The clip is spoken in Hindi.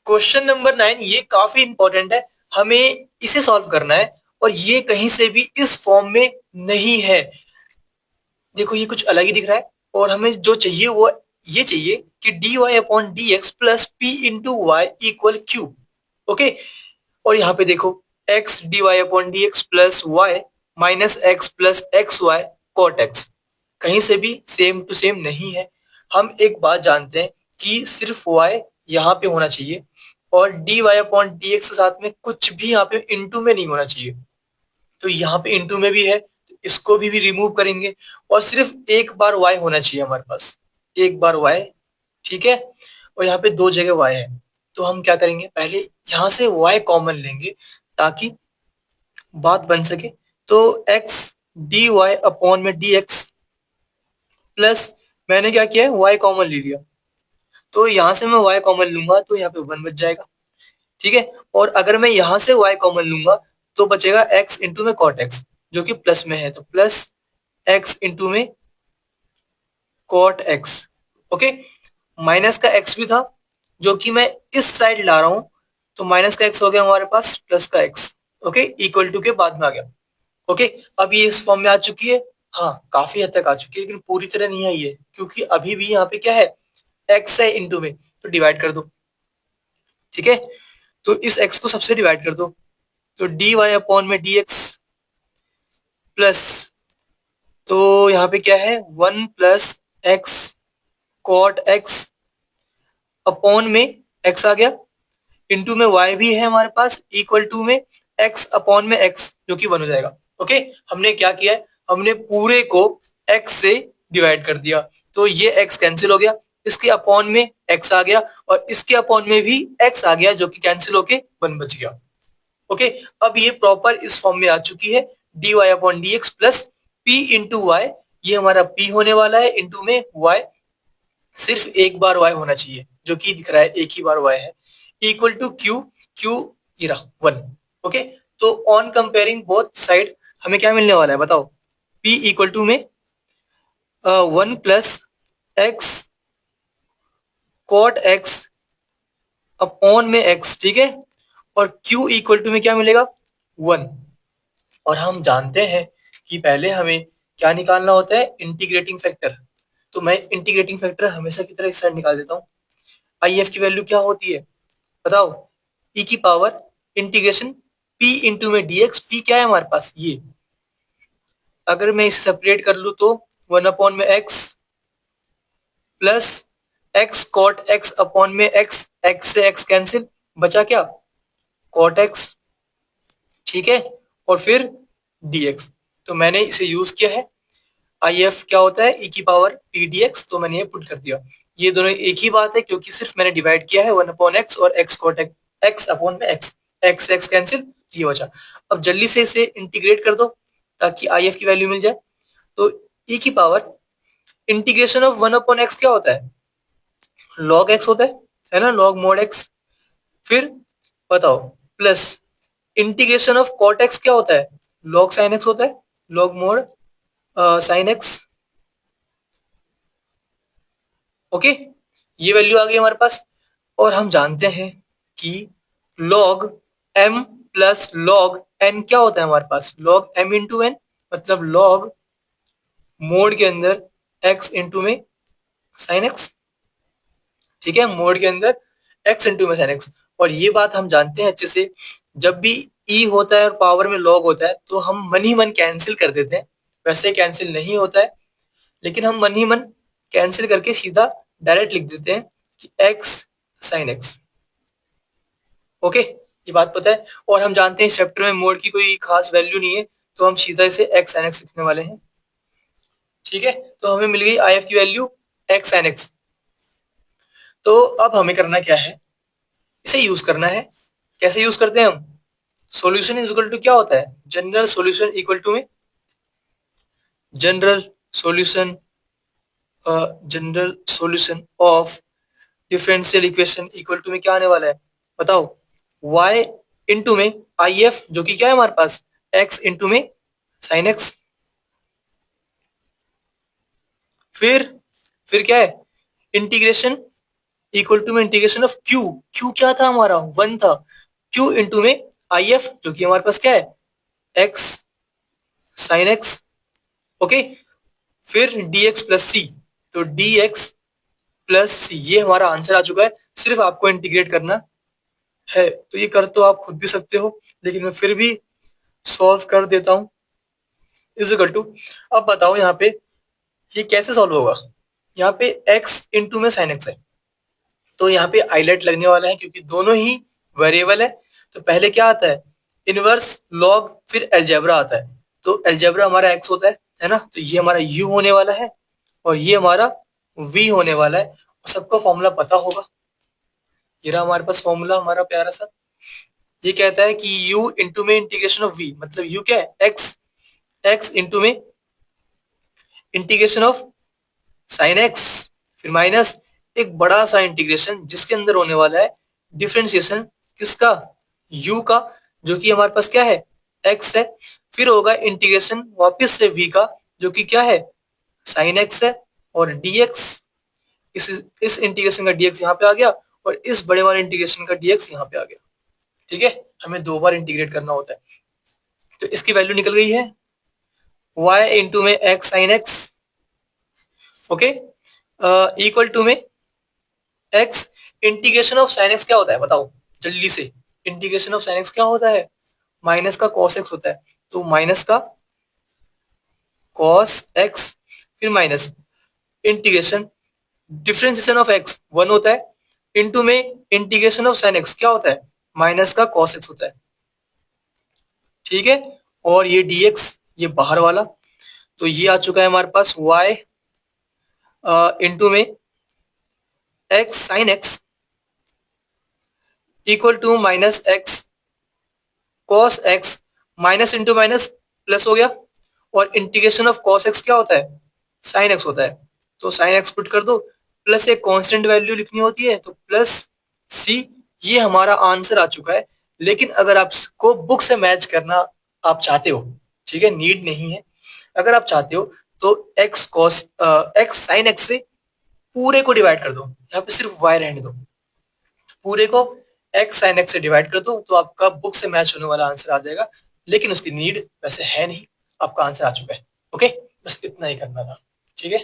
क्वेश्चन नंबर 9 ये काफी इंपॉर्टेंट है, हमें इसे सॉल्व करना है और ये कहीं से भी इस फॉर्म में नहीं है। देखो ये कुछ अलग ही दिख रहा है और हमें जो चाहिए वो ये चाहिए कि dy upon D X plus P into Y equal Q. Okay, और यहाँ पे देखो x dy upon D X plus Y minus X plus X Y cot X कहीं से भी सेम टू सेम नहीं है। हम एक बात जानते हैं कि सिर्फ y यहाँ पे होना चाहिए और dy अपॉन डी एक्स के साथ में कुछ भी यहाँ पे इंटू में नहीं होना चाहिए। तो यहाँ पे इंटू में भी है तो इसको भी रिमूव करेंगे और सिर्फ एक बार y होना चाहिए हमारे पास, एक बार y। ठीक है, और यहाँ पे दो जगह y है तो हम क्या करेंगे, पहले यहाँ से y कॉमन लेंगे ताकि बात बन सके। तो x dy अपॉन में dx प्लस मैंने क्या किया है y कॉमन ले लिया, तो यहाँ से मैं y कॉमन लूंगा तो यहाँ पे 1 बच जाएगा। ठीक है, और अगर मैं यहाँ से y कॉमन लूंगा तो बचेगा x इंटू में कॉट x जो कि प्लस में है, तो प्लस x इंटू में कॉट x। ओके, माइनस का x भी था जो कि मैं इस साइड ला रहा हूं, तो माइनस का x हो गया हमारे पास प्लस का x। ओके, इक्वल टू के बाद में आ गया। ओके, अब ये इस फॉर्म में आ चुकी है। हाँ, काफी हद तक आ चुकी है लेकिन पूरी तरह नहीं आई है क्योंकि अभी भी यहाँ पे क्या है, x है इंटू में, तो डिवाइड कर दो। ठीक है, तो इस x को सबसे डिवाइड कर दो, तो dy अपॉन में dx प्लस, तो यहाँ पे क्या है 1 plus X cot X upon में x आ गया, इंटू में y भी है हमारे पास इक्वल टू में x अपॉन में x जो कि 1 हो जाएगा। ओके, हमने क्या किया है, हमने पूरे को x से डिवाइड कर दिया तो ये x कैंसिल हो गया, इसके अपॉन में x आ गया और इसके अपॉन में भी x आ गया जो कि कैंसिल होके 1 बच गया। ओके, अब ये प्रॉपर इस फॉर्म में आ चुकी है dy upon D X plus P into Y, ये हमारा p होने वाला है इंटू में y, सिर्फ एक बार y होना चाहिए जो कि दिख रहा है एक ही बार y है, इक्वल टू q, q ये रहा 1। ओके, तो ऑन कंपेयरिंग बोथ साइड हमें क्या मिलने वाला है बताओ, p इक्वल टू में 1 plus X cot X upon में x। ठीक है, और q इक्वल टू में क्या मिलेगा 1। और हम जानते हैं कि पहले हमें क्या निकालना होता है, इंटीग्रेटिंग फैक्टर। तो मैं इंटीग्रेटिंग फैक्टर हमेशा की तरह इस साइड निकाल देता हूँ। आई एफ की वैल्यू क्या होती है बताओ, e की पावर इंटीग्रेशन p इंटू में dx, p क्या है हमारे पास ये, अगर मैं इसे सेपरेट कर लू तो 1 अपॉन में x plus x cot x upon में x, x से x कैंसिल, बचा क्या कॉट x। ठीक है, और फिर dx, तो मैंने इसे यूज किया है। आई एफ क्या होता है e की पावर पी डी एक्स, तो मैंने ये पुट कर दिया। ये दोनों एक ही बात है क्योंकि सिर्फ मैंने डिवाइड किया है 1 अपॉन एक्स और x कॉट x अपॉन में x, x x कैंसिल, ये बचा। अब जल्दी से इसे इंटीग्रेट कर दो ताकि आई एफ की वैल्यू मिल जाए। तो e की power integration of 1 upon x क्या होता है, log x होता है ना, log मोड x। फिर बताओ plus integration of cot x क्या होता है, log साइन x होता है, log mod sine x। Okay, ये वैल्यू आ गई हमारे पास। और हम जानते हैं कि log m plus log n क्या होता है हमारे पास, log m इंटू एन, मतलब log मोड के अंदर x इंटू में साइन x। ठीक है, मोड के अंदर x इंटू में साइन x। और ये बात हम जानते हैं अच्छे से, जब भी e होता है और पावर में log होता है तो हम मन ही मन कैंसिल कर देते हैं, वैसे कैंसिल नहीं होता है लेकिन हम मन ही मन कैंसिल करके सीधा डायरेक्ट लिख देते हैं कि x साइन x। ओके, ये बात पता है। और हम जानते हैं इस चैप्टर में मोड की कोई खास वैल्यू नहीं है तो हम सीधा इसे x साइन x लिखने वाले हैं। ठीक है, तो हमें मिल गई आई एफ की वैल्यू x साइन x। तो अब हमें करना क्या है, इसे यूज करना है। कैसे यूज करते हैं हम, सॉल्यूशन इज इक्वल टू क्या होता है, जनरल सॉल्यूशन इक्वल टू में general solution, general solution of differential equation equal to में क्या आने वाला है बताओ, y इंटू में आई एफ जो कि क्या है हमारे पास x इंटू में साइन x। फिर क्या है इंटीग्रेशन इक्वल टू में इंटीग्रेशन ऑफ क्यू, क्यू क्या था हमारा 1 था, क्यू इंटू में आई एफ जो कि हमारे पास क्या है एक्स साइन एक्स, ओके, फिर dx प्लस सी, तो dx प्लस सी ये हमारा आंसर आ चुका है, सिर्फ आपको इंटीग्रेट करना है। तो ये कर तो आप खुद भी सकते हो, लेकिन मैं फिर भी सॉल्व कर देता हूं। इज इक्वल टू, अब बताओ यहाँ पे ये कैसे सॉल्व होगा। यहाँ पे x इंटू में साइन एक्स है, तो यहाँ पे आइलेट लगने वाला है क्योंकि दोनों ही वेरिएबल है। तो पहले क्या आता है इनवर्स लॉग, फिर एलजेब्रा आता है। तो एलजेब्रा हमारा x होता है ना, तो ये हमारा u होने वाला है और ये हमारा v होने वाला है। और सबको फॉर्मूला पता होगा, ये रहा हमारे पास फॉर्मूला हमारा प्यारा सा। ये कहता है कि u इंटू में इंटीग्रेशन ऑफ v, मतलब u क्या है x, x इंटू में इंटीग्रेशन ऑफ साइन एक्स, फिर माइनस एक बड़ा सा इंटीग्रेशन जिसके अंदर होने वाला है डिफरेंशिएशन किसका u का, जो कि हमारे पास क्या है x है, फिर होगा इंटीग्रेशन वापस से v का जो कि क्या है साइन x है, और dx इस इंटीग्रेशन का dx यहाँ पे आ गया और इस बड़े वाले इंटीग्रेशन का dx यहाँ पे आ गया। ठीक है, हमें 2 बार इंटीग्रेट करना होता है। तो इसकी वैल्यू निकल गई है y इंटू में x sine x, okay, equal to में x integration of sine x क्या होता है बताओ जल्दी से। इंटीग्रेशन ऑफ साइन x क्या होता है माइनस का cos x होता है, तो माइनस का cos x फिर minus integration differentiation of x 1 होता है, इनटू में इंटीग्रेशन ऑफ साइन x क्या होता है माइनस का cos x होता है। ठीक है, और ये dx ये बाहर वाला, तो ये आ चुका है हमारे पास y इंटू में x sine x equal to minus x cos x, minus into minus plus हो गया, और इंटीग्रेशन ऑफ cos x क्या होता है साइन x होता है। तो साइन x पुट कर दो, प्लस एक कांस्टेंट वैल्यू लिखनी होती है तो प्लस c, ये हमारा आंसर आ चुका है। लेकिन अगर आपको बुक से मैच करना आप चाहते हो, ठीक है, नीड नहीं है, अगर आप चाहते हो तो x साइन x से पूरे को डिवाइड कर दो, यहाँ पे सिर्फ y रहने दो, पूरे को x साइन x से डिवाइड कर दो तो आपका बुक से मैच होने वाला आंसर आ जाएगा। लेकिन उसकी नीड वैसे है नहीं, आपका आंसर आ चुका है। ओके, बस इतना ही करना था। ठीक है।